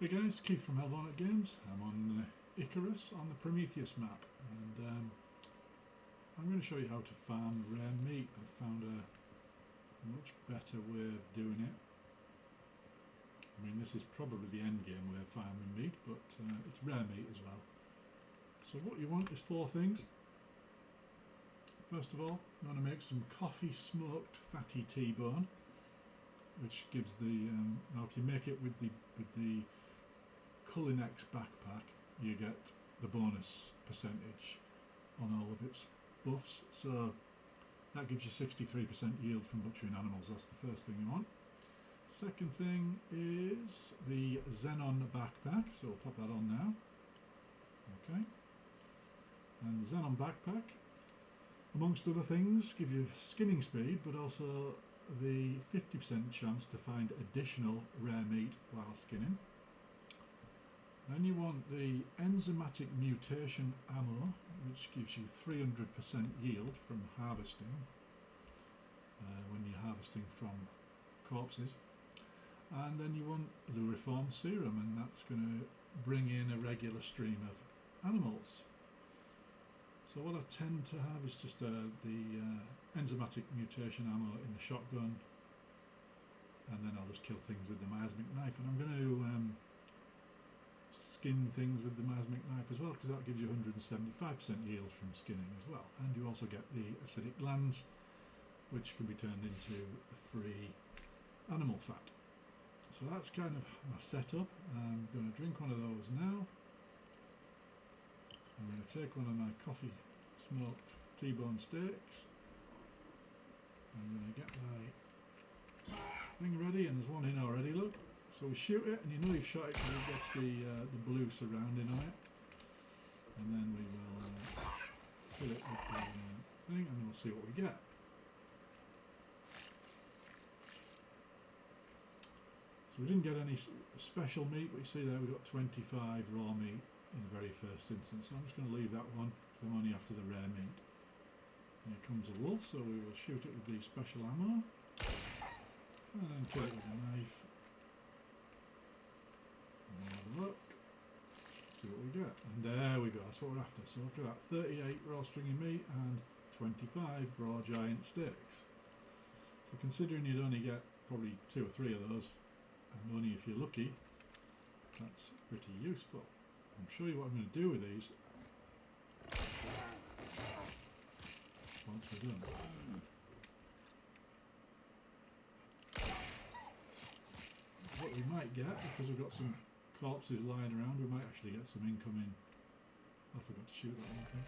Hey guys, Keith from Enzymatic Games. I'm on Icarus on the Prometheus map, and I'm going to show you how to farm rare meat. I've found a much better way of doing it. I mean, this is probably the end game way of farming meat, but it's rare meat as well. So what you want is four things. First of all, you want to make some coffee smoked fatty T-bone, which gives the now if you make it with the Culinex backpack, you get the bonus percentage on all of its buffs, so that gives you 63% yield from butchering animals. That's the first thing you want. Second thing is the Xenon backpack, so we'll pop that on now. Okay, and the Xenon backpack, amongst other things, give you skinning speed, but also the 50% chance to find additional rare meat while skinning. Then you want the Enzymatic mutation ammo, which gives you 300% yield from harvesting when you're harvesting from corpses. And then you want Luriform Serum, and that's going to bring in a regular stream of animals. So what I tend to have is just the Enzymatic mutation ammo in the shotgun, and then I'll just kill things with the miasmic knife. And I'm going to skin things with the miasmic knife as well, because that gives you 175% yield from skinning as well. And you also get the acidic glands, which can be turned into the free animal fat. So that's kind of my setup. I'm going to drink one of those now. I'm going to take one of my coffee smoked T-bone steaks. I'm going to get my thing ready, and there's one in already, look. So we shoot it, and you know you've shot it because it gets the blue surrounding on it. And then we will fill it with the thing, and then we'll see what we get. So we didn't get any special meat, but you see there we got 25 raw meat in the very first instance. So I'm just going to leave that one, because I'm only after the rare meat. Here comes a wolf, so we will shoot it with the special ammo. And then kill it with a knife. And have a look. See what we get. And there we go, that's what we're after. So look at that, 38 raw stringy meat and 25 raw giant steaks. So considering you'd only get probably 2 or 3 of those, and only if you're lucky, that's pretty useful. I'll show you what I'm going to do with these once we're done. What we might get, because we've got some corpses lying around, we might actually get some incoming. I forgot to shoot that one thing.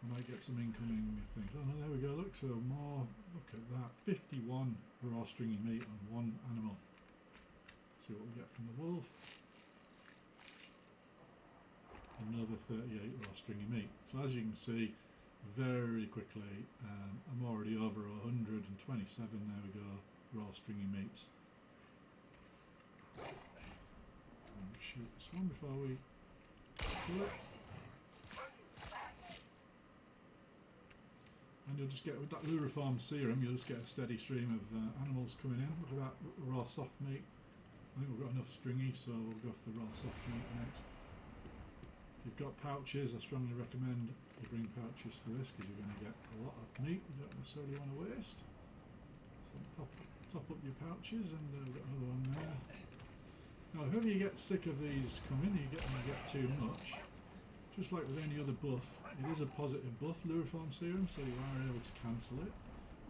We might get some incoming things. Oh no, there we go, look, so more, look at that, 51 raw stringy meat on one animal. See what we get from the wolf. Another 38 raw stringy meat. So as you can see, very quickly, I'm already over 127, there we go, raw stringy meats. I'll shoot this one before we kill it. And you'll just get, with that Luriform Serum, you'll just get a steady stream of animals coming in. Look at that raw soft meat. I think we've got enough stringy, so we'll go for the raw soft meat next. If you've got pouches, I strongly recommend you bring pouches for this, because you're going to get a lot of meat you don't necessarily want to waste. So top up your pouches, and we've got another one there. Now, if ever you get sick of these coming, you get too much, just like with any other buff, it is a positive buff, Luriform Serum, so you are able to cancel it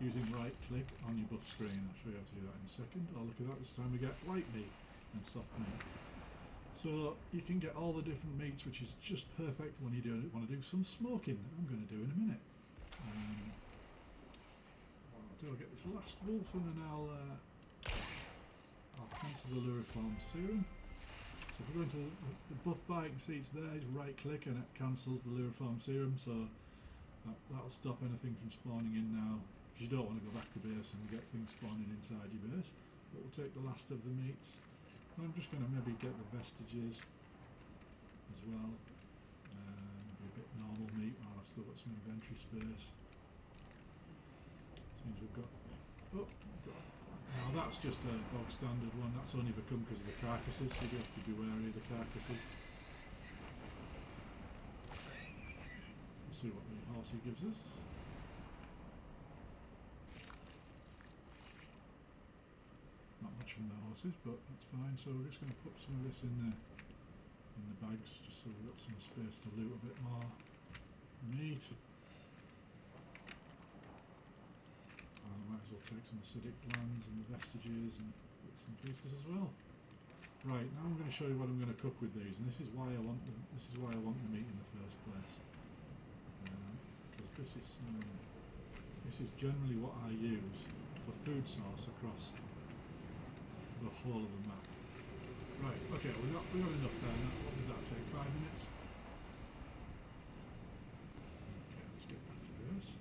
using right click on your buff screen. I'll show you how to do that in a second. Oh, look at that, this time we get light meat and soft meat. So you can get all the different meats, which is just perfect for when you want to do some smoking. I'm going to do in a minute. I'll get this last wolf, and then I'll cancel the Luriform Serum. So if we go into the buff bar, you can see it's there, just right click and it cancels the Luriform Serum, so that'll stop anything from spawning in now, because you don't want to go back to base and get things spawning inside your base. But we'll take the last of the meats. I'm just going to maybe get the vestiges as well, maybe a bit normal meat while I've still got some inventory space. Seems we've got Now that's just a bog standard one, that's only become because of the carcasses, so you have to be wary of the carcasses. We'll see what the horsey gives us. Not much from the horses, but that's fine. So we're just going to put some of this in the bags, just so we've got some space to loot a bit more meat. And I might as well take some acidic glands and the vestiges and bits and pieces as well. Right, now I'm going to show you what I'm going to cook with these, and this is why I want the meat in the first place. Because this is generally what I use for food source across the whole of the map. Right, okay, we got enough there. What did that take? 5 minutes? Okay, let's get back to this.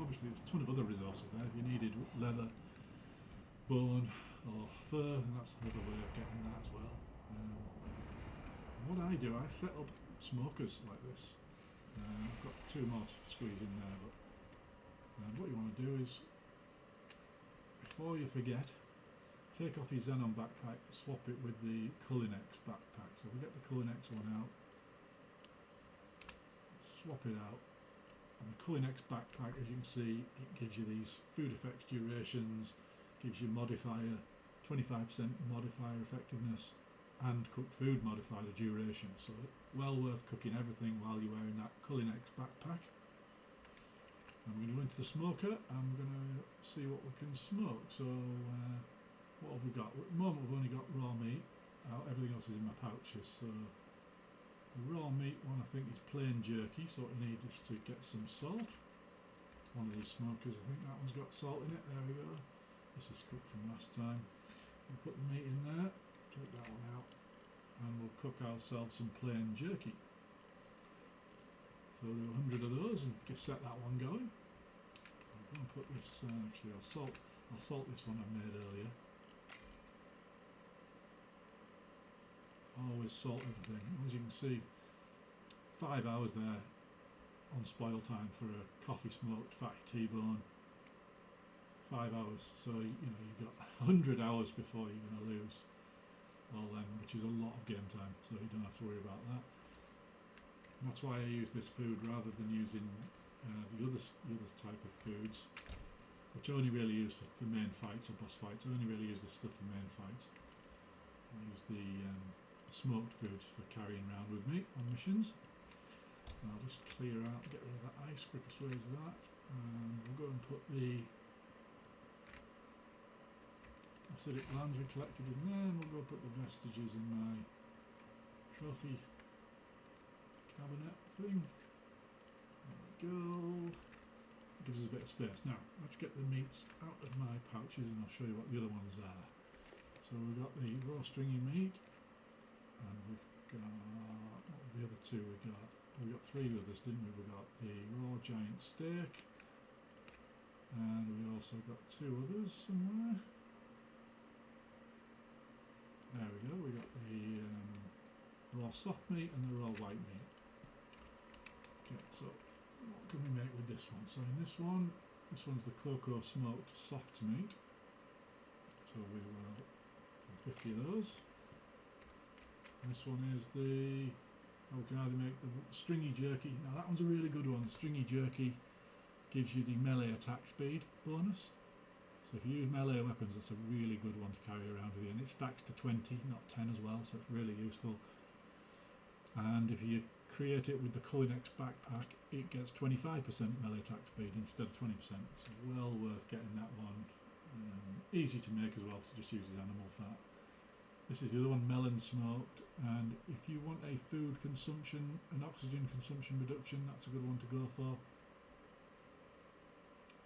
Obviously there's a ton of other resources there. If you needed leather, bone or fur, and that's another way of getting that as well. What I do, I set up smokers like this. I've got 2 more to squeeze in there, but what you want to do is, before you forget, take off your Xenon backpack, swap it with the Culinex backpack. So we get the Culinex one out, swap it out, and the Culinex backpack, as you can see, it gives you these food effects durations, gives you modifier, 25% modifier effectiveness, and cooked food modifier duration. So well worth cooking everything while you're wearing that Culinex backpack. I'm going to go into the smoker, I'm going to see what we can smoke. So what have we got? At the moment we've only got raw meat. Everything else is in my pouches. So the raw meat one I think is plain jerky, so what we need is to get some salt. One of these smokers, I think that one's got salt in it. There we go. This is cooked from last time. We'll put the meat in there, take that one out, and we'll cook ourselves some plain jerky. So we'll do 100 of those and just set that one going. I'm going to put this, actually I'll salt this one I made earlier. Always salt everything. As you can see, 5 hours there on spoil time for a coffee smoked fatty T-bone. 5 hours, so you've got 100 hours before you're going to lose all them, which is a lot of game time, so you don't have to worry about that. And that's why I use this food rather than using the other type of foods, which I only really use for main fights or boss fights. I only really use this stuff for main fights. I use the smoked foods for carrying around with me on missions. And I'll just clear out, get rid of that ice, quickest way is that, and we'll go and put the acidic glands we collected in there, and we'll go put the vestiges in my trophy cabinet thing. There we go. It gives us a bit of space. Now, let's get the meats out of my pouches and I'll show you what the other ones are. So we've got the raw stringy meat, and we've got, what were the other two we got? We got 3 with us, didn't we? We got the raw giant steak, and we also got 2 others somewhere. There we go, we got the raw soft meat and the raw white meat. Okay, so what can we make with this one? So in this one's the cocoa smoked soft meat. So we will do 50 of those. And this one is we can either make the stringy jerky. Now that one's a really good one. The stringy jerky gives you the melee attack speed bonus. So if you use melee weapons, that's a really good one to carry around with you, and it stacks to 20, not 10 as well, so it's really useful. And if you create it with the Culinex backpack, it gets 25% melee attack speed instead of 20%, so well worth getting that one. Easy to make as well, so it just uses animal fat. This is the other one, melon smoked, and if you want a food consumption, an oxygen consumption reduction, that's a good one to go for.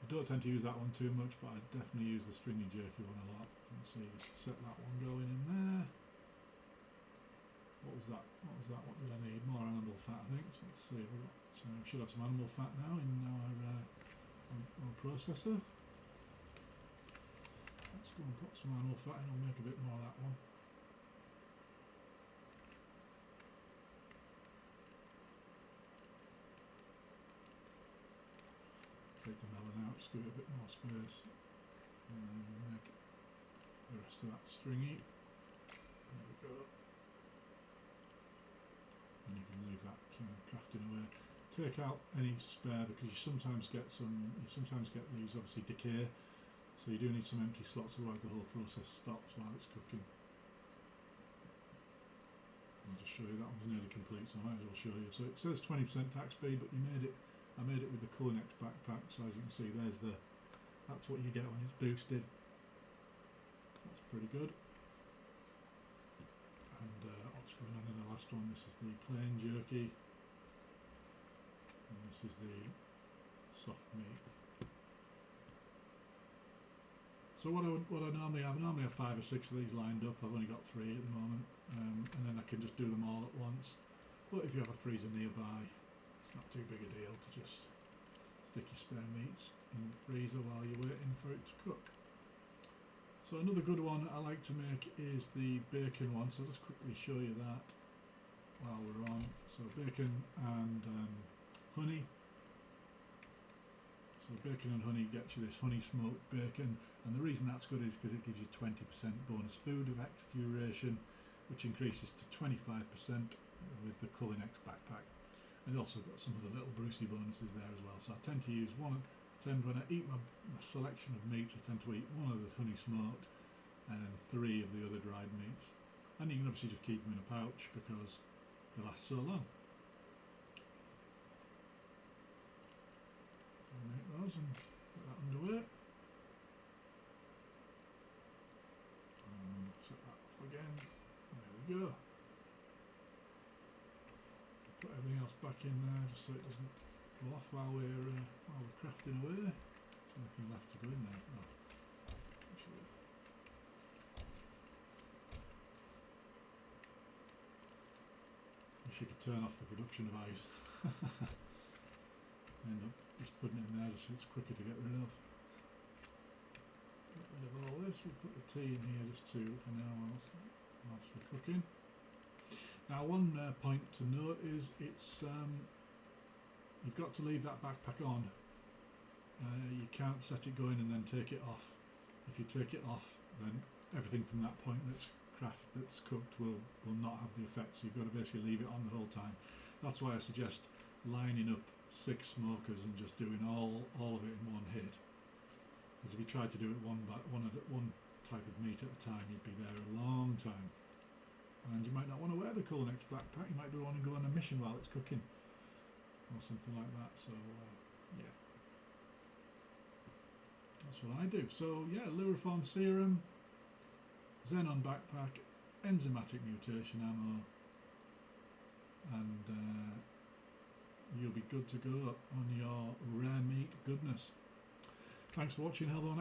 I don't tend to use that one too much, but I definitely use the stringy jerky one a lot. Let's see, just set that one going in there. What was that? What did I need? More animal fat, I think. So let's see. We should have some animal fat now in our processor. Let's go and put some animal fat in. I'll make a bit more of that one. Take the melon out, just give it a bit more space. Make the rest of that stringy. There we go. And you can leave that crafting away. Take out any spare because you sometimes get these obviously decay, so you do need some empty slots, otherwise the whole process stops while it's cooking. I'll just show you that one's nearly complete, so I might as well show you. So it says 20% tax speed, but I made it with the Culinex backpack, so as you can see that's what you get when it's boosted. That's pretty good. And what's going on in the last one? This is the plain jerky. And this is the soft meat. So what I normally have 5 or 6 of these lined up. I've only got 3 at the moment, and then I can just do them all at once. But if you have a freezer nearby, it's not too big a deal to just stick your spare meats in the freezer while you're waiting for it to cook. So another good one I like to make is the bacon one. So I'll just quickly show you that while we're on. So bacon and honey. So bacon and honey gets you this honey smoked bacon, and the reason that's good is because it gives you 20% bonus food effects duration, which increases to 25% with the Culinex backpack. And also got some of the little Brucey bonuses there as well. So I tend to use when I eat my selection of meats, I tend to eat 1 of the honey smoked and then 3 of the other dried meats. And you can obviously just keep them in a pouch because they last so long. Make those and put that underway. And set that off again. There we go. Put everything else back in there just so it doesn't go off while we're crafting away. There's anything left to go in there? Oh, actually. Wish you could turn off the production of ice. End up just putting it in there just so it's quicker to get rid of. Get rid of all this. We'll put the tea in here just for now whilst we're cooking. Now one point to note is you've got to leave that backpack on. You can't set it going and then take it off. If you take it off, then everything from that point that's cooked will not have the effect, so you've got to basically leave it on the whole time. That's why I suggest lining up 6 smokers and just doing all of it in one hit. Because if you tried to do it one type of meat at a time, you'd be there a long time. And you might not want to wear the Culinex backpack, you might want to go on a mission while it's cooking or something like that. So yeah, that's what I do. So yeah, Luriform Serum, Xenon backpack, Enzymatic mutation ammo, and you'll be good to go on your rare meat goodness. Thanks for watching. Hello.